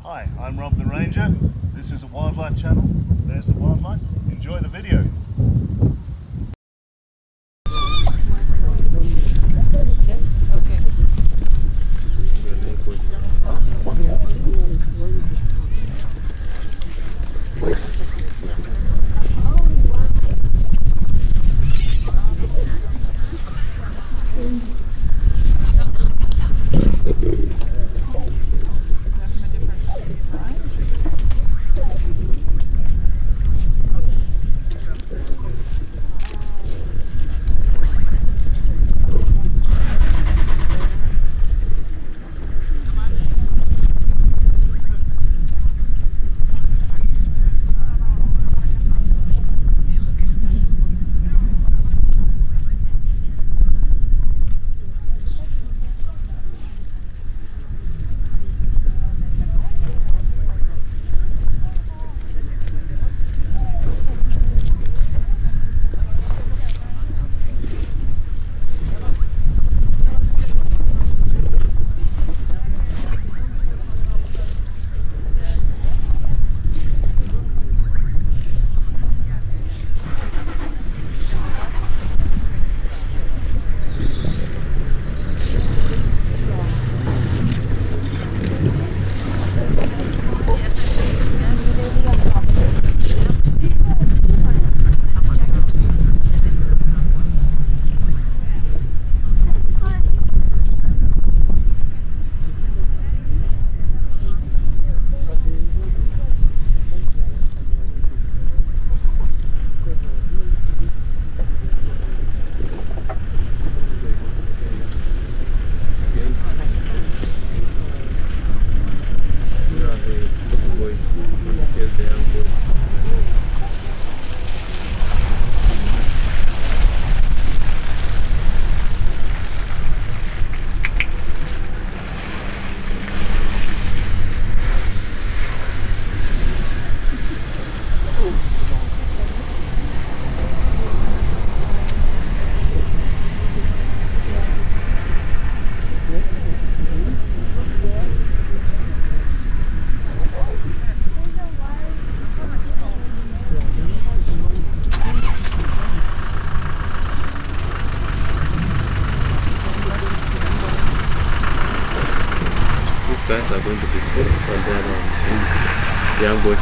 Hi, I'm Rob the Ranger. This is a wildlife channel. There's the wildlife. Enjoy the video. Guys are going to be put on their young boy.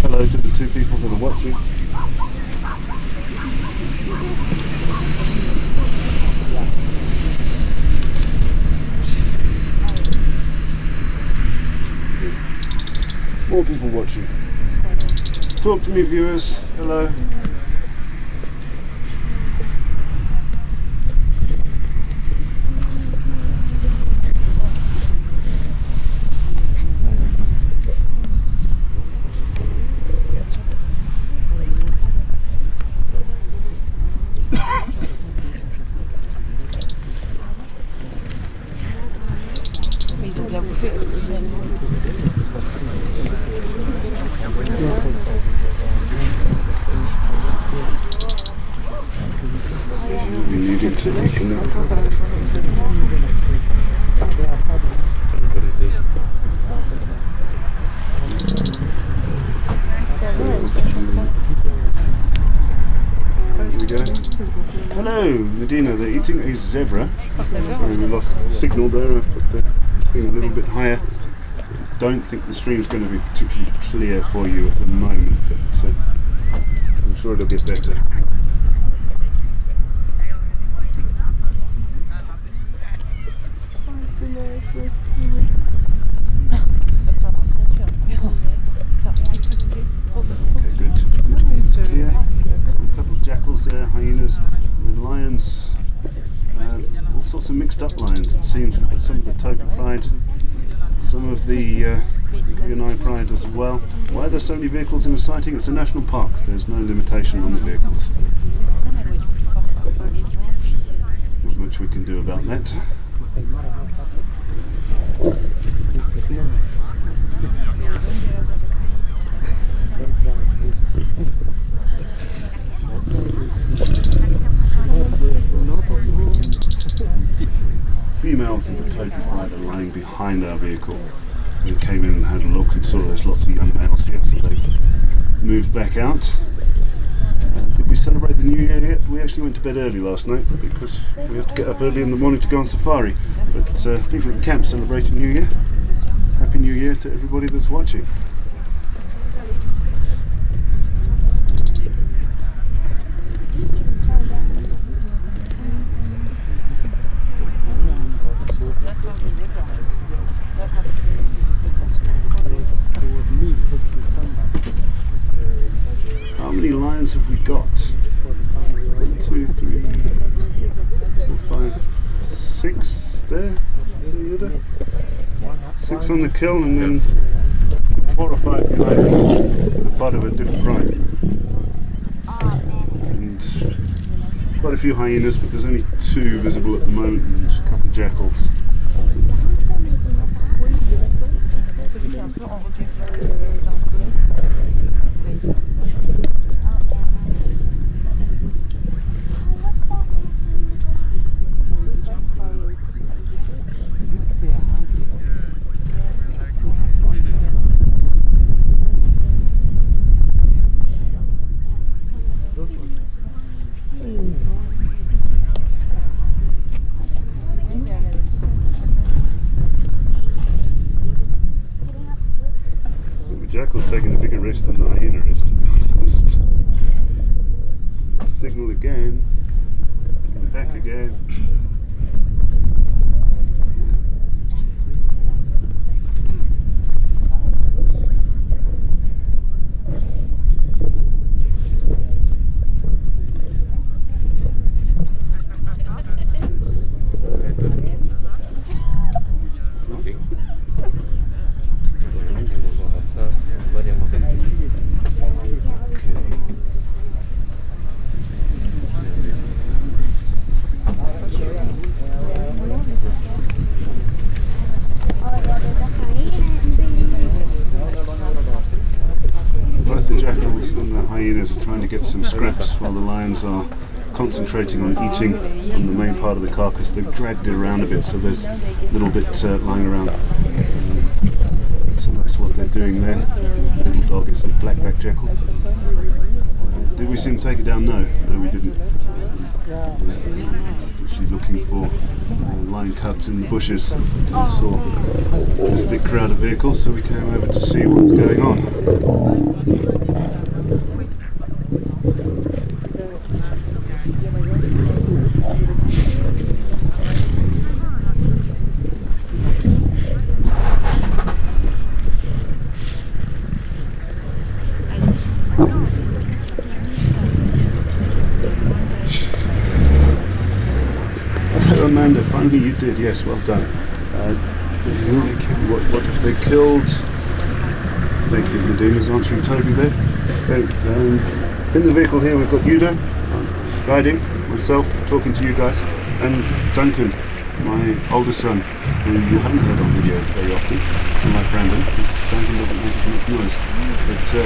Hello to the two people that are watching. More people watching. Talk to me, viewers. Hello. Hello, Medina. They're eating a zebra. Sorry, we lost signal there. I've put the thing a little bit higher. Don't think the stream's going to be particularly clear for you at the moment, but I'm sure it'll get better. Okay, good. It's clear. A couple of jackals there, hyenas, and then lions. All sorts of mixed up lions, it seems. We've got some of the Topi pride, some of the Enkoyonai pride as well. Why are there so many vehicles in a sighting? It's a national park. There's no limitation on the vehicles. Not much we can do about that. Females in the Topi pride are lying behind our vehicle. We came in and had a look and saw there's lots of young males here, so they've moved back out. Did we celebrate the New Year yet? We actually went to bed early last night because we have to get up early in the morning to go on safari. But people at camp celebrating New Year. Happy New Year to everybody that's watching. How many lions have we got? 1, 2, 3, 4, 5, 6 there. 6 on the kill, and then 4 or 5 behind us. They're part of a different pride. And quite a few hyenas, but there's only 2 visible at the moment, and a couple of jackals. The jackal's taking a bigger risk than the hyena is, to be honest. Signal again, and back again. Both the jackals and the hyenas are trying to get some scraps while the lions are concentrating on eating on the main part of the carcass. They've dragged it around a bit, so there's a little bit lying around. So that's what they're doing there. The little dog is a blackback jackal. Did we see him take it down? No, we didn't. Actually looking for lion cubs in the bushes. We saw this big crowd of vehicles, so we came over to see what's going on. Amanda, finally you did, yes, well done. What have they killed? Thank you, Medina's answering Toby there. Okay, in the vehicle here we've got Yuda guiding, myself talking to you guys, and Duncan, my older son, who you haven't heard on video very often, Brandon, because Brandon doesn't make as much noise. But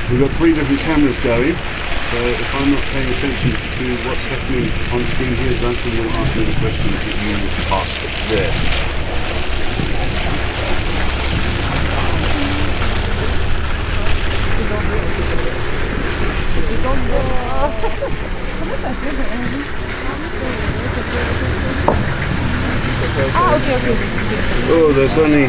we've got 3 different cameras going, so if I'm not paying attention to what's happening on screen here, Duncan will ask me the questions that you asked there. Oh, there's only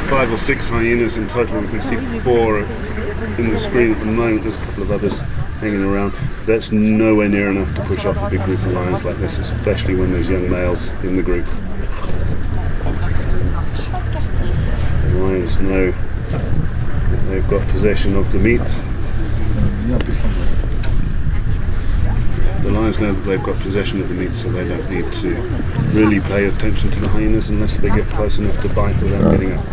5 or 6 hyenas in total. We can see 4 in the screen at the moment. There's a couple of others hanging around. That's nowhere near enough to push off a big group of lions like this, especially when there's young males in the group. The lions know that they've got possession of the meat. The lions know that they've got possession of the meat, so they don't need to really pay attention to the hyenas unless they get close enough to bite without getting up.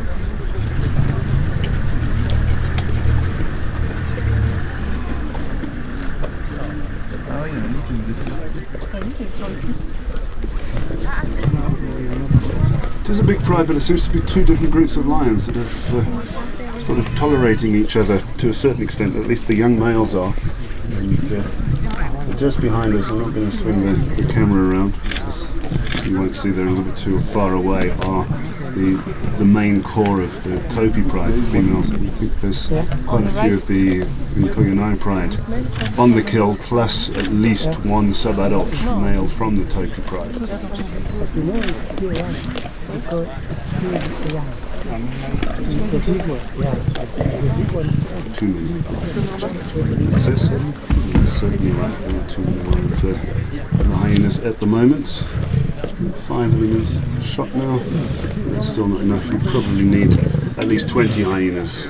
It is a big pride, but it seems to be 2 different groups of lions that are sort of tolerating each other to a certain extent. At least the young males are. And just behind us, I'm not going to swing the camera around because you won't see they're a little bit too far away, are the main core of the Topi pride, the females. I think there's quite a few of the Enkoyonai pride on the kill, plus at least 1 sub-adult male from the Topi pride. 2 million. That's certainly right. There are 2 million lions there. The hyenas at the moment. 5 of them is shot now. That's still not enough. You probably need at least 20 hyenas.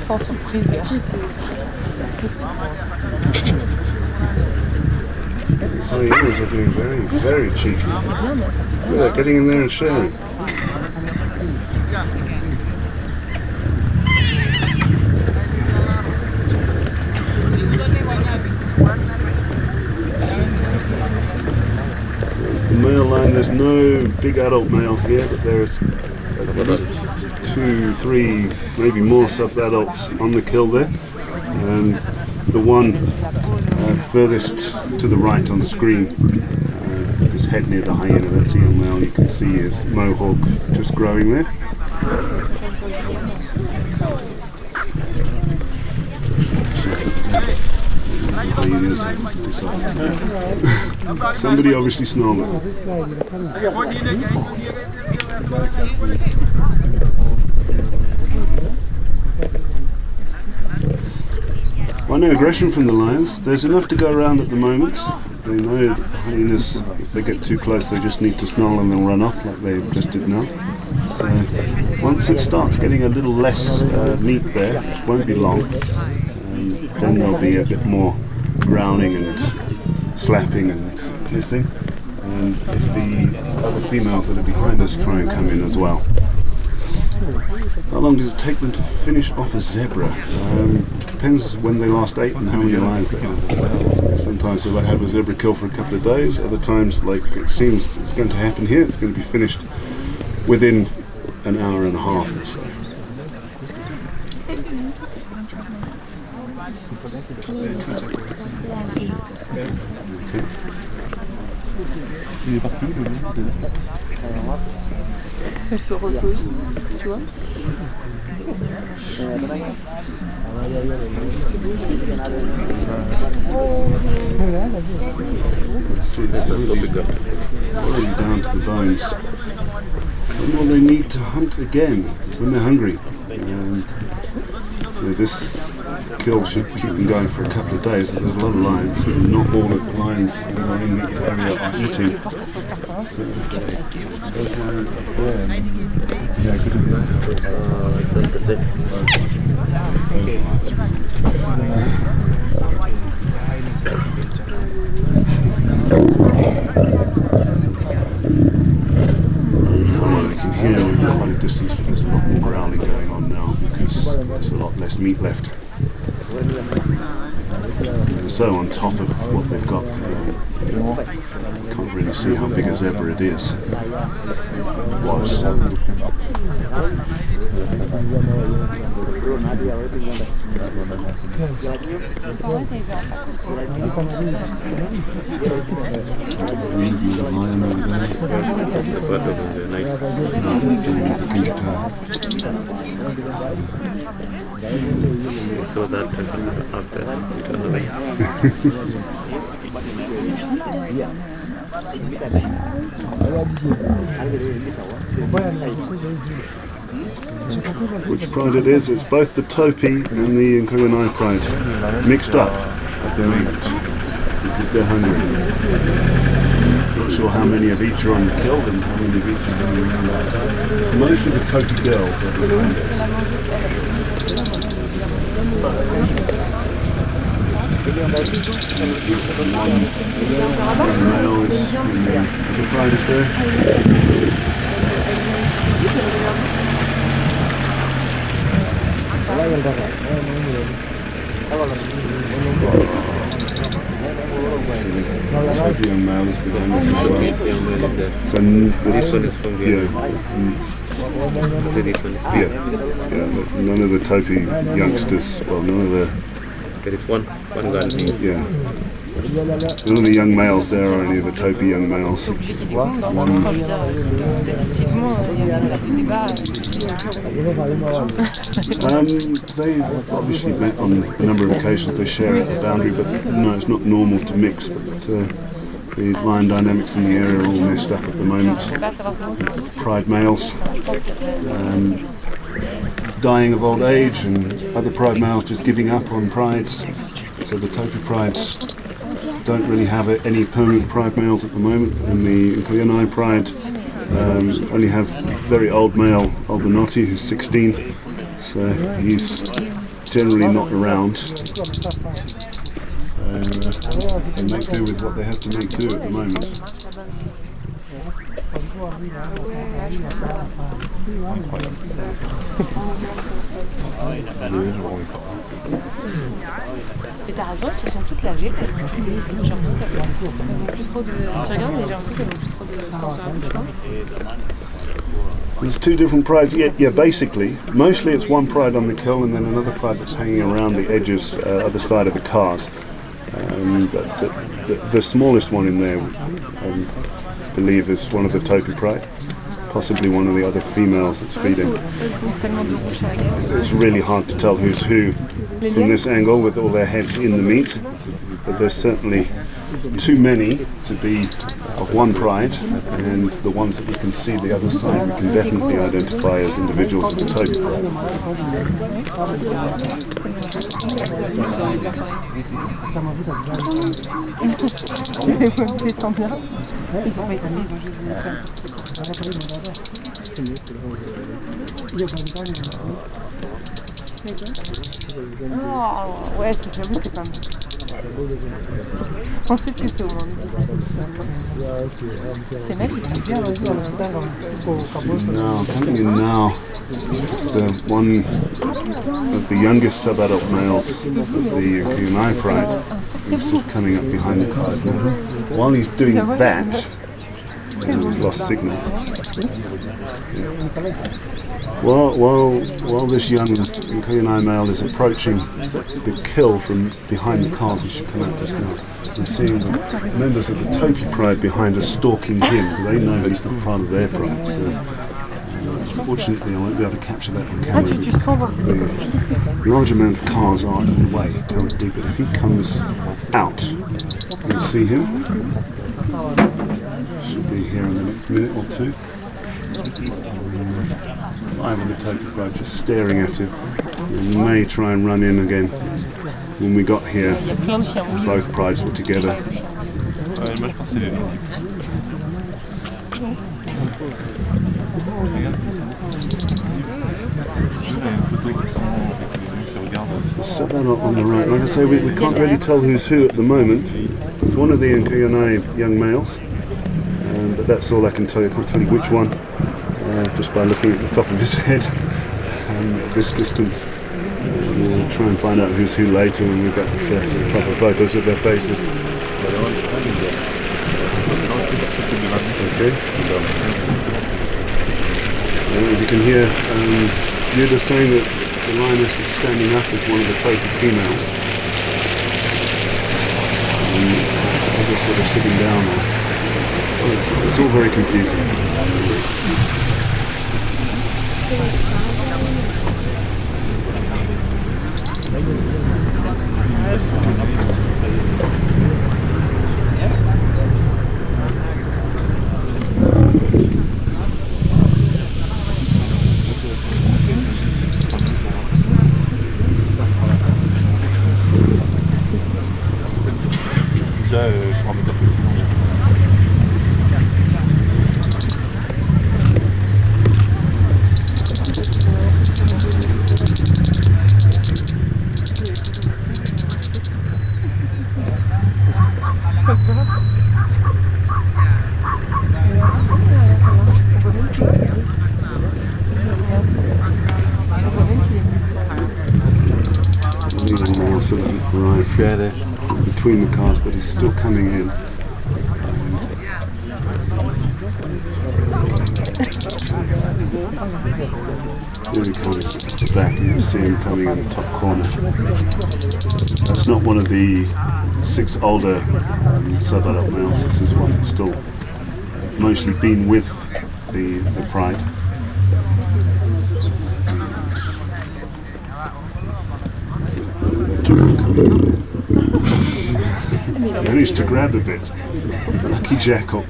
Sans surprise. So hyenas are being very, very cheeky. Yeah, getting in there and sharing. The male lion, there's no big adult male here, but there's 2, 3, maybe more sub-adults on the kill there. And the one furthest to the right on screen, his head near the hyena, that's the young male. You can see his mohawk just growing there. Somebody obviously snarled it. Well, no aggression from the lions. There's enough to go around at the moment. They know that the hyenas, if they get too close, they just need to snarl and they'll run off like they just did now. So once it starts getting a little less meat there, it won't be long, then there'll be a bit more growling and slapping and hissing. And if the other females that are behind us try and come in as well. How long does it take them to finish off a zebra? Depends when they last ate and how many lions they have. Sometimes they might have a zebra kill for a couple of days, other times, like it seems it's going to happen here, it's going to be finished within an hour and a half or so. Elle se repose, tu vois. See, they're really down to the bones. And well, they need to hunt again when they're hungry. This kill should keep them going for a couple of days. There's a lot of lions, and not all of the lions that are in the area are eating. We can hear we've got quite a distance, but there's a lot more growling going on now because there's a lot less meat left. And so on top of what they've got, can't really see how big a zebra it is. Was. So that after Which pride it is? It's both the Topi and the Enkoyonai pride mixed up at the moment because they're hungry. Not sure how many of each are on the kill and how many of each are hanging around outside. Most of the Topi girls are behind us. One male is and the other pride is there. So the young male is behind us as well. So this one is from Vienna. None of the Topi youngsters, well, none of the... There is one gun here. Yeah. None of the young males there are any of the Topi young males. They've obviously met on a number of occasions. They share at the boundary, but no, it's not normal to mix. But the lion dynamics in the area are all messed up at the moment. Pride males dying of old age, and other pride males just giving up on prides. So the Topi prides don't really have any permanent pride males at the moment, and the Hyena pride only have very old male Albinotti who's 16, so he's generally not around. They make do with what they have to make do at the moment. Et t'as raison, elles se sont toutes lâchées. J'ai l'impression qu'elles n'ont plus trop de... Tu regardes, mais j'ai l'impression qu'elles n'ont plus trop de sensorialité. There's two different prides. Yeah, basically, mostly it's one pride on the kill and then another pride that's hanging around the edges, other side of the cars. But the smallest one in there, I believe, is one of the Topi pride, possibly one of the other females that's feeding. It's really hard to tell who's who from this angle with all their heads in the meat, but there's certainly too many to be of one pride, and the ones that we can see the other side we can definitely identify as individuals of the Topi pride. Oh, ouais, j'avoue, c'est pas mal. On sait ce que c'est au monde. Ces mecs, ils sont bien Now, coming in now, it's one of the youngest sub-adult males of the Hyena pride. He's just coming up behind the cars now. While he's doing that, we've lost signal. While this young Enkoyonai male is approaching the kill from behind the cars, he should come out just now. We're seeing the members of the Topi pride behind us stalking him. They know he's not part of their pride. So, unfortunately, I won't be able to capture that on camera. The large amount of cars are in the way currently, but if he comes out, you'll see him. Should be here in the next minute or two. Five of the Topi pride just staring at him. We may try and run in again. When we got here, both prides were together. Moi je pense que c'est les deux. Set that up on the right. Like I say, we can't really tell who's who at the moment. It's one of the Enkoyonai young males, but that's all I can tell you. I can't tell you which one, just by looking at the top of his head at this distance. We'll try and find out who's who later when we've got proper photos of their faces. Okay. As you can hear, Yuda saying that the lioness that's standing up is one of the Topi females. Others sort of sitting down there. Well, it's all very confusing. Déjà, je pourrais mettre un peu plus long. Sort of rise between the cars, but he's still coming in. Here he comes at the back, and you see him coming in the top corner. That's not one of the 6 older sub-adult males. This is one that's still mostly been with the pride. Managed to grab a bit. Lucky jackal.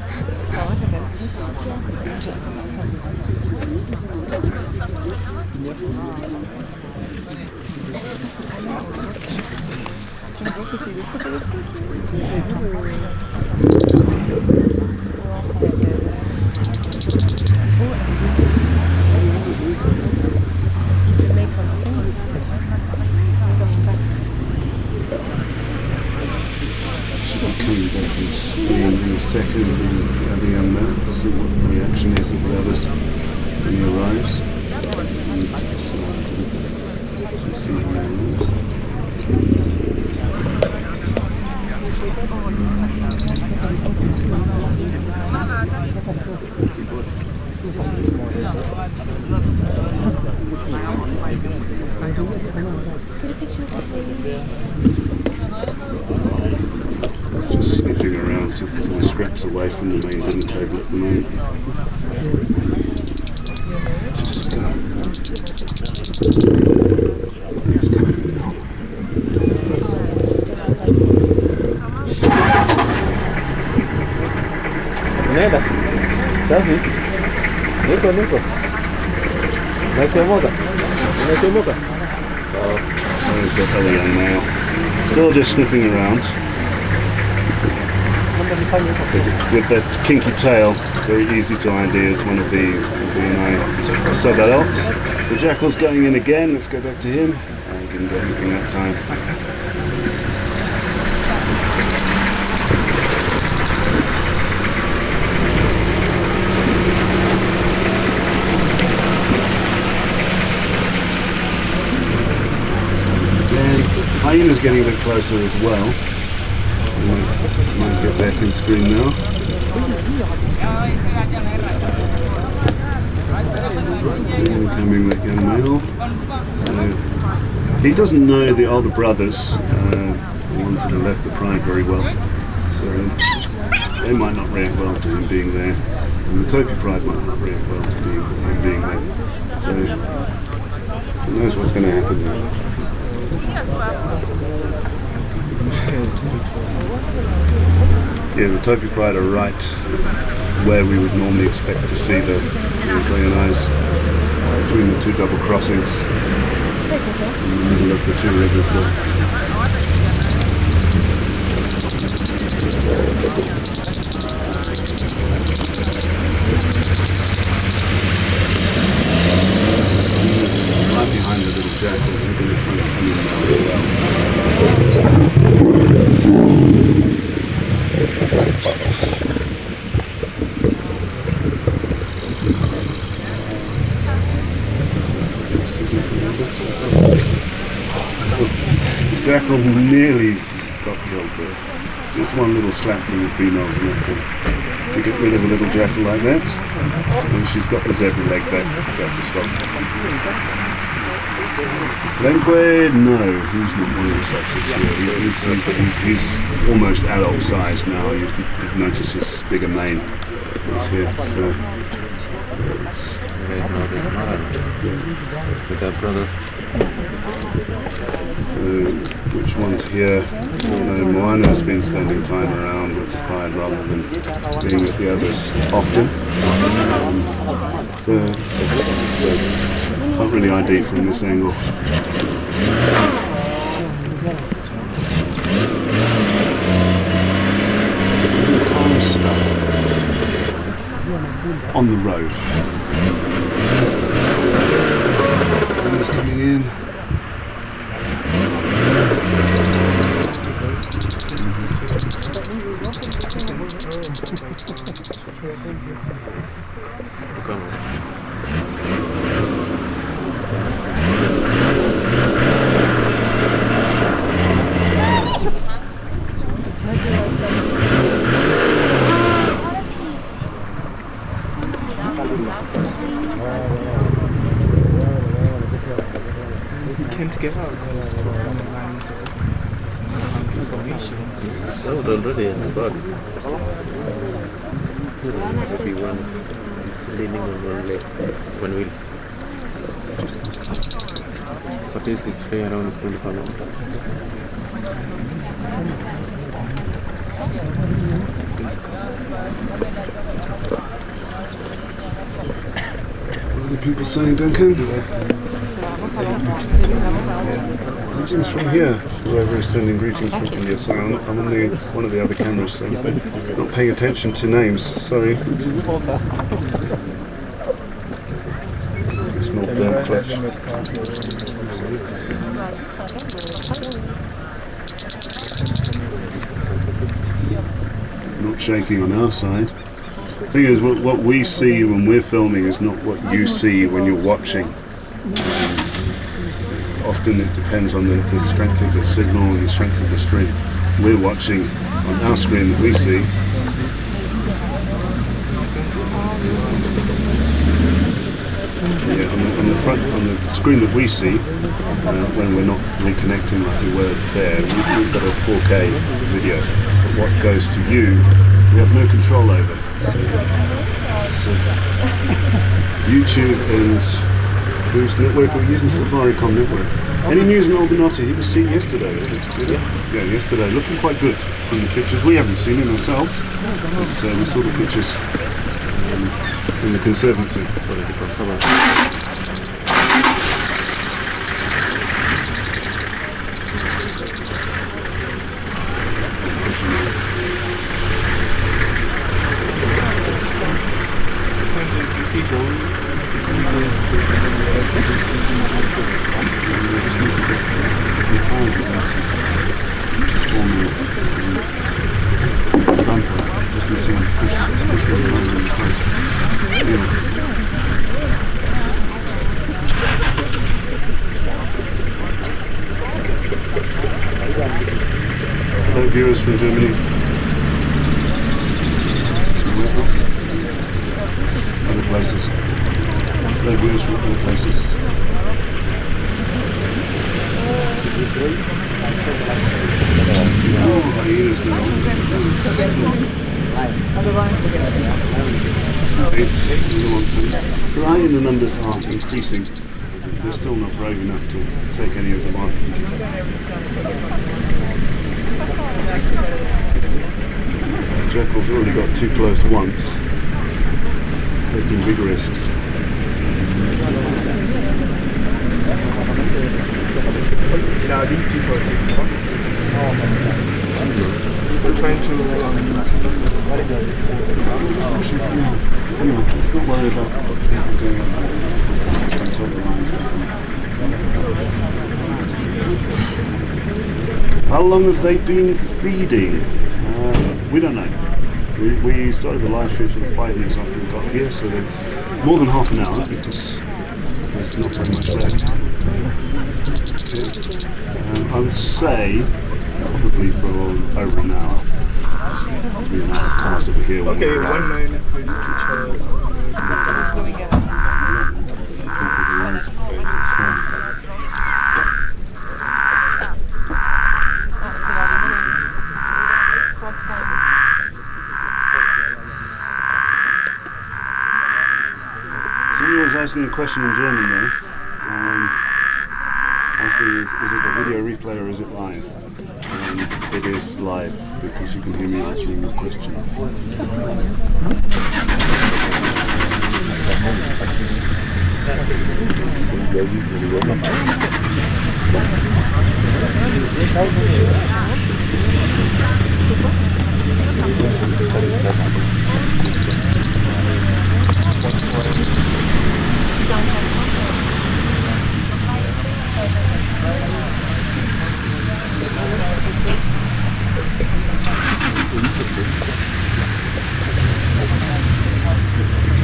Coming back and scream in a second and have a young man, see what the reaction is of the others when he arrives. See how he moves. Just sniffing around, see if there's any scraps away from the main dinner table at the moment. He's coming now. Neda, sabe? Nunca. There's the other young male. Still just sniffing around. With that kinky tail, very easy to ID as one of the sub-adults. The jackal's going in again. Let's go back to him. He didn't get anything that time. Hyena's getting a bit closer as well. Might get back in screen now. Incoming that young male. He doesn't know the older brothers, the ones that have left the pride very well. So they might not react well to him being there. And the Topi pride might not react well to him being there. So who knows what's going to happen there. Yeah, the Topi pride are right where we would normally expect to see the Enkoyonais, between the two double crossings in the middle of the two rivers there. Right behind the little jackal, we're going to try and come in now as well. The jackal nearly got killed there. Just one little slap from the female enough to get rid of a little jackal like that. And she's got the zebra leg back to stop. Enkoy, no, he's not one of the subsets here. He's almost adult size now. You notice his bigger mane is here. So with their brothers. So which one's here? Moana has been spending time around with the pride rather than being with the others often. So can't really ID from this angle. The car is stuck on the road. Wind is coming in. So already in the body. Maybe one leaning on one leg, one wheel. What is it? Around is going to follow. What are the people saying, Duncan? Greetings from here. Whoever is sending greetings from India. Sorry, I'm on one of the other cameras, so not paying attention to names. Sorry. Small bird clutch. Not shaking on our side. The thing is, what we see when we're filming is not what you see when you're watching. Often it depends on the strength of the signal and the strength of the stream. We're watching on our screen that we see. Yeah, on the screen that we see, when we're not reconnecting like we were there, we've got a 4K video. But what goes to you, we have no control over. So YouTube and whose network we're using, Safaricom network. Any news in Albinotti? He was seen yesterday. Yeah, yesterday. Looking quite good from the pictures. We haven't seen him ourselves, but we saw the pictures in the Conservative political summers. Hello viewers from Germany. Other places. Hello viewers from other places. Oh, hyenas now. The hyena numbers are increasing. They're still not brave enough to take any of them on. Jackal's already got too close once. taking big risks. Now these people they're trying to Let's not worry about people going on until the line's open. How long have they been feeding? We don't know. We started the live stream sort of 5 minutes after we got here, so they're more than half an hour because there's not very much left. I would say probably for over an hour. The amount of cars that were here when we okay, 1 arrived. minus with Somebody was asking a question in German there. Asking is it a video replay or is it live? It is live because you can hear me answering your question.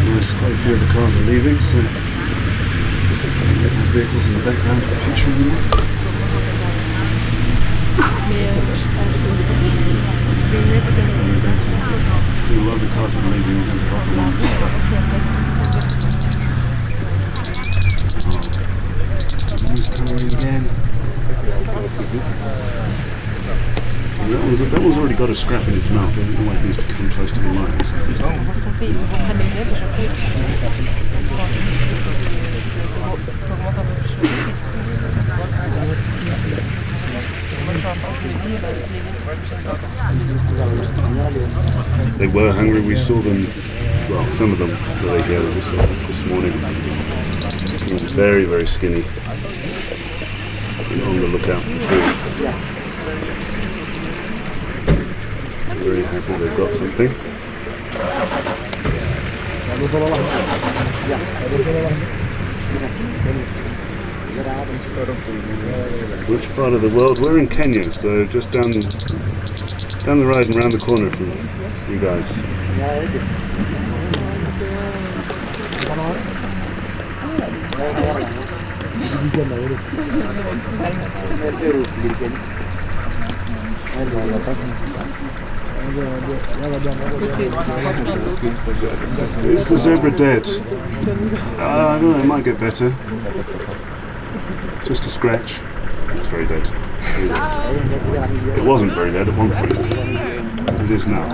There's quite a few of the cars are leaving, so the vehicles in the background picturing them. A lot of the cars are leaving and the proper ones. He's coming in again. That one's already got a scrap in its mouth. I don't know why it needs to come close to the lines. They were hungry. We saw them, well, some of them that they here this morning. Very, very skinny. And on the lookout for food. Very happy they've got something. Which part of the world? We're in Kenya, so just down the road and around the corner from you guys. Is the zebra dead? I don't know, it might get better. Just a scratch. It's very dead. It wasn't very dead at one point. It is now.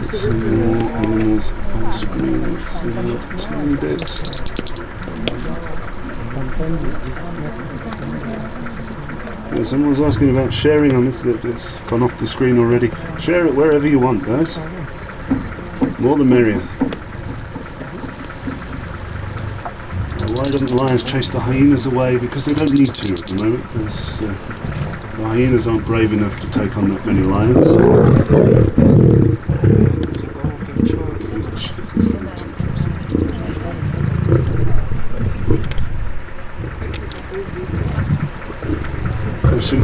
Some more animals on screen. Tiny dead. Yeah, someone was asking about sharing on this. It's gone off the screen already. Share it wherever you want, guys. More the merrier. Why don't the lions chase the hyenas away? Because they don't need to at the moment. The hyenas aren't brave enough to take on that many lions.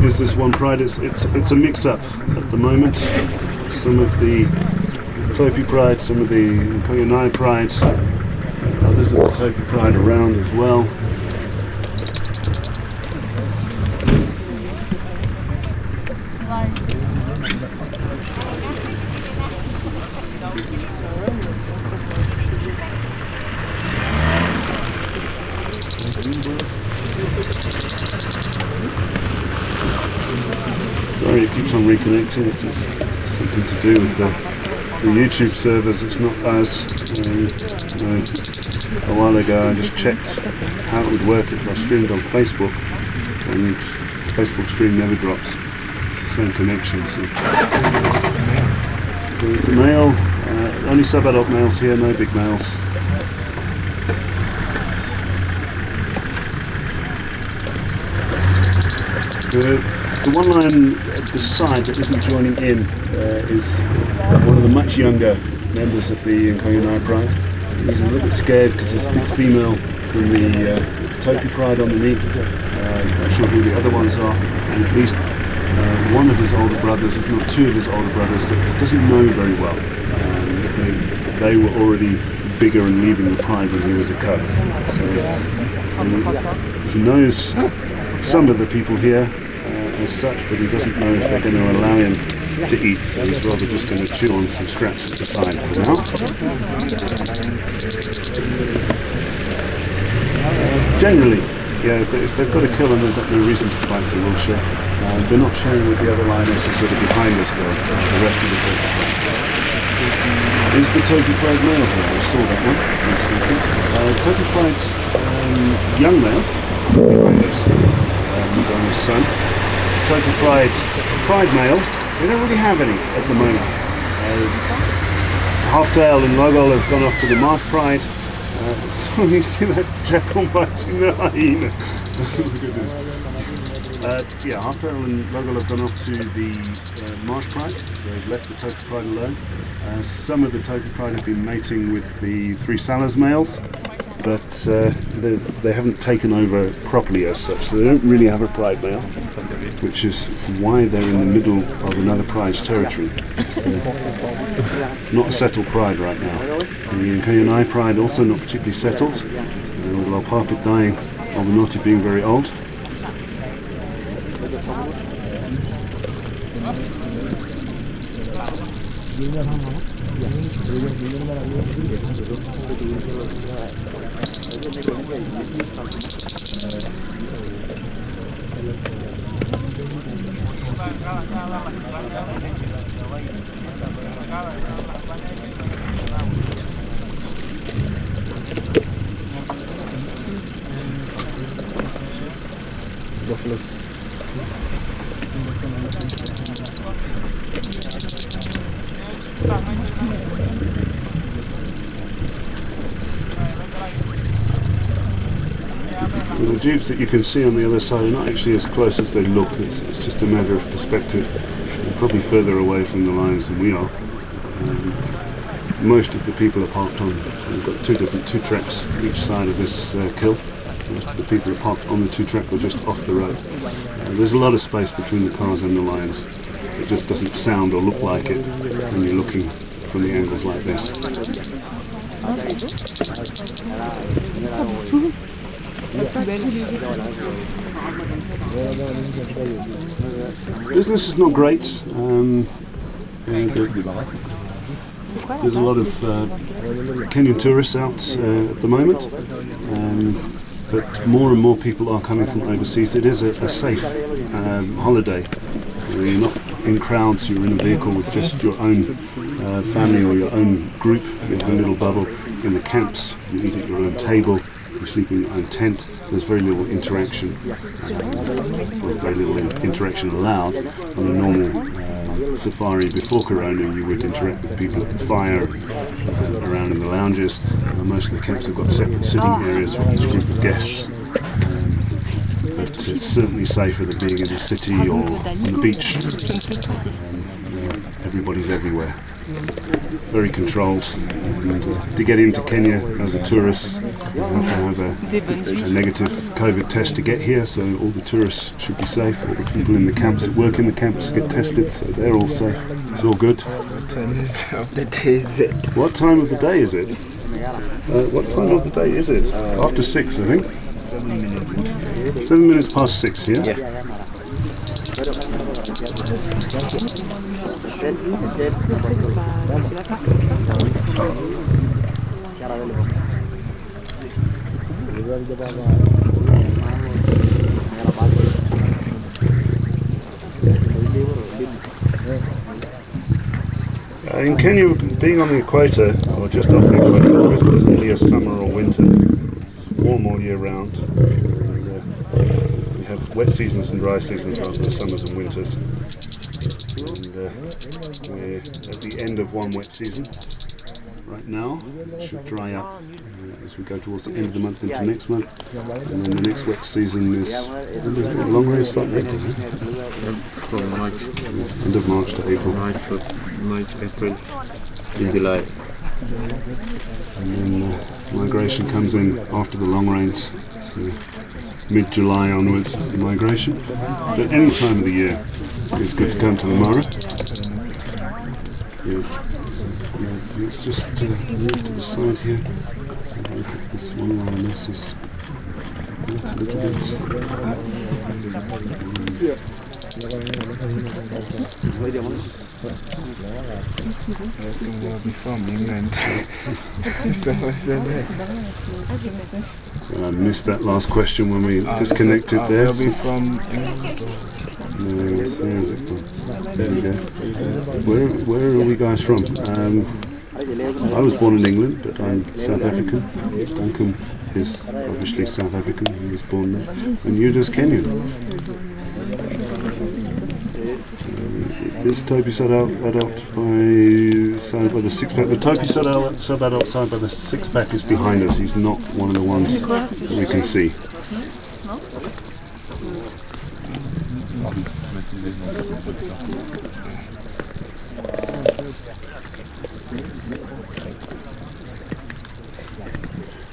Is this one pride? It's a mix-up at the moment. Some of the Topi pride, some of the Enkoyonai pride, others of the Topi pride around as well. Sorry, it keeps on reconnecting. It's something to do with the the YouTube servers, it's not us. A while ago I just checked how it would work if I streamed on Facebook, and Facebook stream never drops. Same connection. So. There's the male, only sub-adult males here, no big males. The one lion at the side that isn't joining in is one of the much younger members of the Enkoyonai pride. He's a little bit scared because there's a big female from the Topi pride underneath. Not sure who the other ones are, and at least one of his older brothers, if not two of his older brothers, that he doesn't know very well. They were already bigger and leaving the pride when he was a cub. So he knows some of the people here as such, but he doesn't know if they're going to allow him to eat, so he's rather just going to chew on some scraps at the side for now. Generally, yeah, if they've got to kill them, they've got no reason to fight, they will show. They're not showing with the other lionesses that are behind us though, the rest of the Topi pride. Is the Topi pride male here? I saw that one. Topi pride's young male, behind us, on his son. Topi pride male, we don't really have any at the moment. Halftail and Logol have gone off to the Marsh pride. So you see that jackal biting the hyena. Yeah, Halftail and Logol have gone off to the Marsh pride. They've left the Topi pride alone. Some of the Topi pride have been mating with the three Salas males, but they haven't taken over properly as such, so they don't really have a pride male, which is why they're in the middle of another pride's territory. Not a settled pride right now. The Enkoyonai pride also not particularly settled, with Lopapit dying, Albanoti being very old. The dupes that you can see on the other side are not actually as close as they look. It's just a matter of perspective. They're probably further away from the lions than we are. Most of the people are parked on, we've got two tracks each side of this kill. Most of the people are parked on the two track or just off the road. There's a lot of space between the cars and the lions. It just doesn't sound or look like it when you're looking from the angles like this. Business is not great. There's a lot of Kenyan tourists out at the moment, but more and more people are coming from overseas. It is a safe holiday. You're not in crowds, you're in a vehicle with just your own family or your own group in a little bubble. In the camps, you eat at your own table, you sleep in your own tent. There's very little interaction, or very little interaction allowed. On a normal safari before Corona, you would interact with people at the fire, around in the lounges. Most of the camps have got separate sitting areas for each group of guests. But it's certainly safer than being in the city or on the beach. Everybody's everywhere. Very controlled. And to get into Kenya as a tourist, you have to have a negative COVID test to get here, so all the tourists should be safe. All the people in the camps that work in the camps get tested, so they're all safe. It's all good. What time of the day is it? What time of the day is it? After 6, I think. 7 minutes past 6 here. Yeah. in Kenya, being on the equator, or just off the equator, there isn't really a summer or winter. It's warm all year round. And, we have wet seasons and dry seasons rather than summers and winters. And we're at the end of one wet season right now. It should dry up as we go towards the end of the month into next month. And then the next wet season is longer. It's like April, From March, end of March to April. March, April, Yeah. July. And then migration comes in after the long rains. So mid-July onwards is the migration. But any time of the year it's good to come to the Mara. Yeah. Let's just move to the side here. Look at this one lionesses. A little bit. From England. So I missed that last question when we disconnected there. I'll be from Where is it from? There we go. Where are we guys from? I was born in England, but I'm South African. Duncan is obviously South African. He was born there. And you're just Kenyan. This Topi sub-adult side by the six-pack. The Topi sub-adult side by the six-pack is behind us. He's not one of the ones that we can see.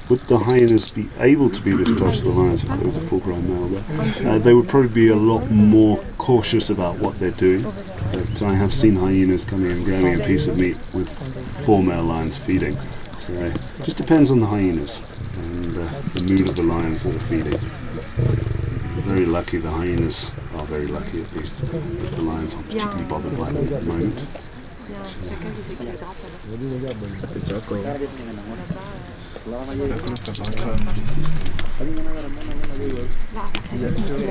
Would the hyenas be able to be this close to the lions if there was a full-grown male there? They would probably be a lot more cautious about what they're doing. But I have seen hyenas coming and grabbing a piece of meat with 4 male lions feeding. So it just depends on the hyenas and the mood of the lions that are feeding. Very lucky, the hyenas are very lucky at least. The lions aren't particularly bothered by them at the moment. Il a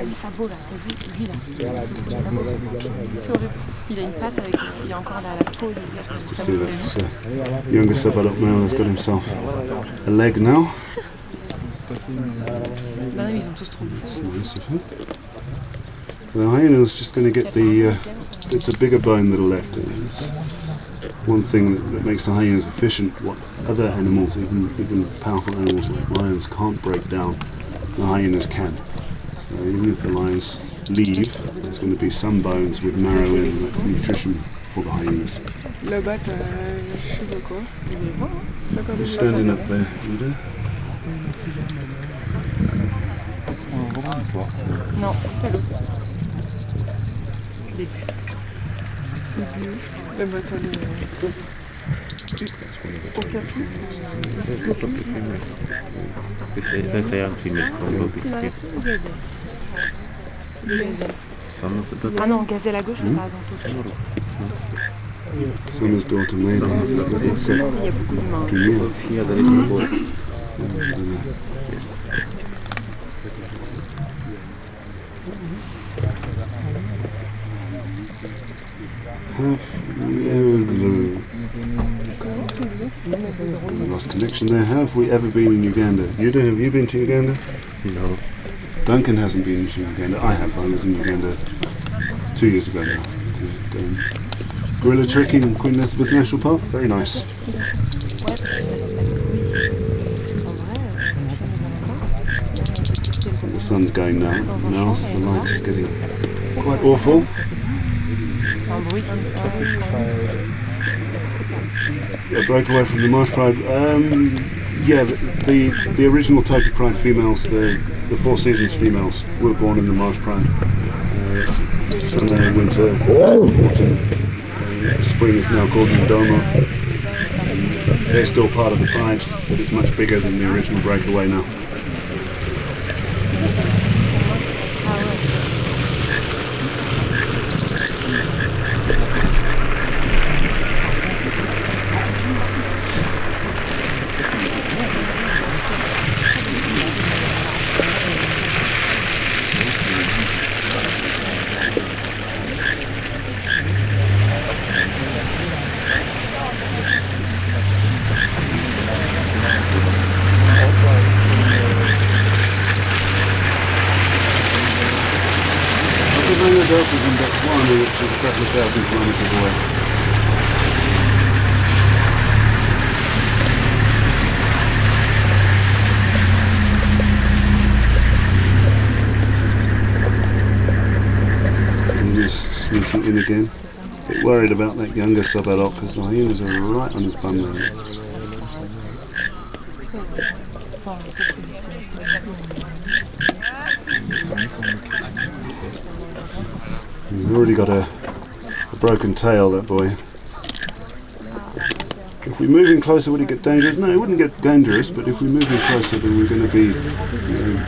le sabot là, t'as vu, lui là. C'est horrible. Il a une patte avec, il y a encore la peau des airs. See that younger sub-adult male has got himself a leg now. Bah non, ils ont tous trop Nice of her. The hyena's just going to get the it's a bigger bone that are left. It's one thing that makes the hyenas efficient. What other animals, even powerful animals like lions, can't break down, the hyenas can. So even if the lions leave, there's going to be some bones with marrow in nutrition for the hyenas. là-bas, t'as je sais pas quoi. You're standing up there, Rita. Non, c'est l'autre. Là-bas, t'as le okapi. That's a young female from Topi. Ah non, gazelle à gauche, c'est par exemple. Summer's daughter Maida. Il y a beaucoup d'humains. Here there is a boy. We lost connection there. Have we ever been in Uganda? Yuda, have you been to Uganda? No. Duncan hasn't been to Uganda. I have. I was in Uganda 2 years ago now. Gorilla trekking in Queen Elizabeth National Park. Very nice. The sun's going down now, so the light is getting quite awful. I broke away from the Marsh Pride. Yeah, the original Topi Pride females, the Four Seasons females, were born in the Marsh Pride. Summer, winter, autumn, spring is now called Ndoma. They're still part of the Pride, but it's much bigger than the original breakaway now. belt is in Botswana, which is a couple of thousand kilometres away. And just sneaking in again. A bit worried about that younger sub-adult because the hyenas are right on his bum there. He's already got a broken tail, that boy. If we move in closer, would it get dangerous? No, it wouldn't get dangerous, but if we move in closer, then we're going to be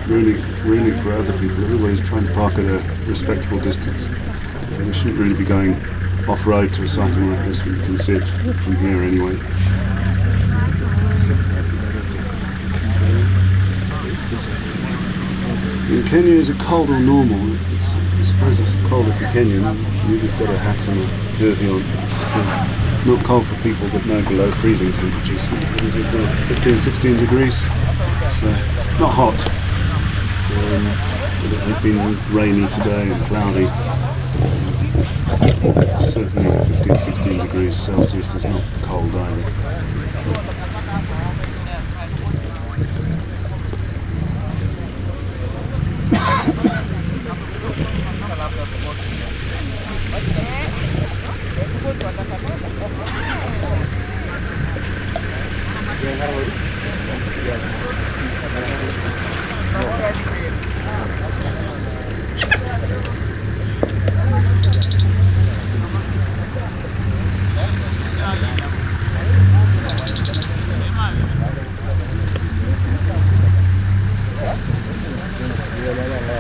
ruining for other people. Everybody's trying to park at a respectable distance. And we shouldn't really be going off-road to a sighting like this. We can see it from here anyway. In Kenya, is it cold or normal? I suppose it's cold if you're Kenyan. You've just got a hat and a jersey on. It's not cold for people, but no below freezing temperatures. Is it 15, 16 degrees? So, not hot. But it has been rainy today and cloudy. Certainly 15, 16 degrees Celsius is not cold either.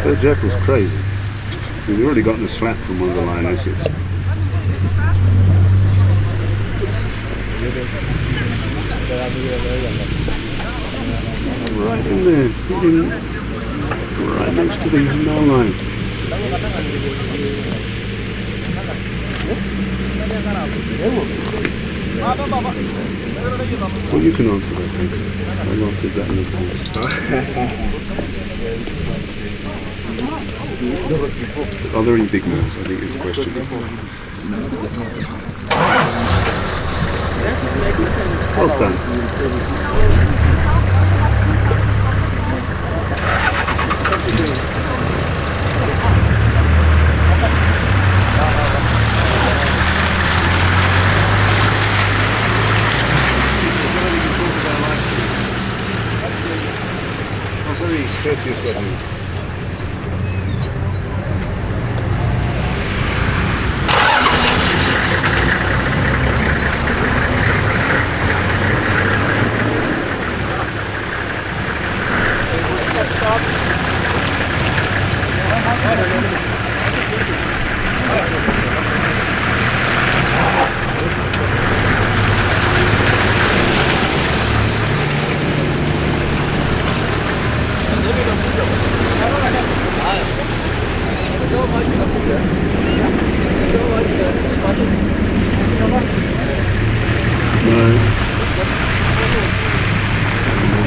That jackal's crazy. We've already gotten a slap from one of the lionesses. Right in there, right next to the male lion. Well, you can answer that, thank you. I've answered that in advance. Are there any big males? I think is the question. Well done. Very courteous of you.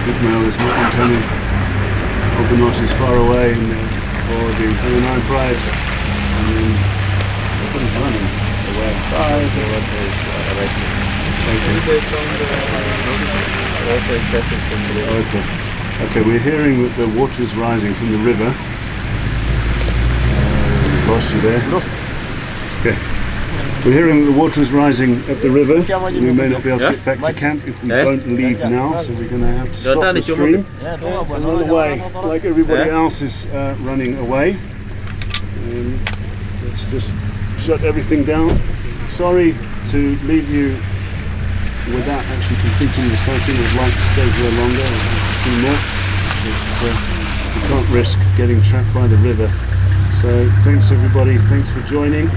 This male is not incoming. Openot is far away and for the Enkoyonai pride. And then everybody's running away. Okay, we're hearing that the water is rising from the river. Lost you there. Okay. We're hearing that the water is rising at the river. We may not be able to get back to camp if we don't leave now, so we're going to have to stop the stream and run away, like everybody else is running away. Let's just shut everything down. Sorry to leave you without actually completing the sighting. I'd like to stay here longer, I'd like to see more, but we can't risk getting trapped by the river. So thanks everybody, thanks for joining.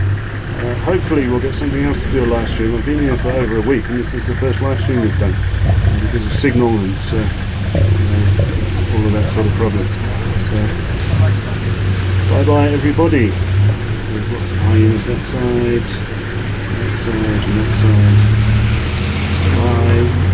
Hopefully we'll get something else to do a live stream. I've been here for over a week and this is the first live stream we've done because of signal and all of that sort of problems. So bye bye everybody. There's lots of hyenas that side and that side. Bye.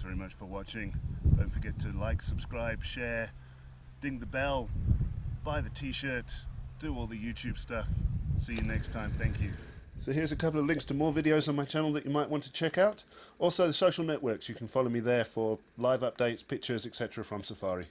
Thanks very much for watching. Don't forget to like, subscribe, share, ding the bell, buy the t-shirt, do all the YouTube stuff. See you next time. Thank you. So here's a couple of links to more videos on my channel that you might want to check out. Also the social networks, you can follow me there for live updates, pictures, etc. from Safari.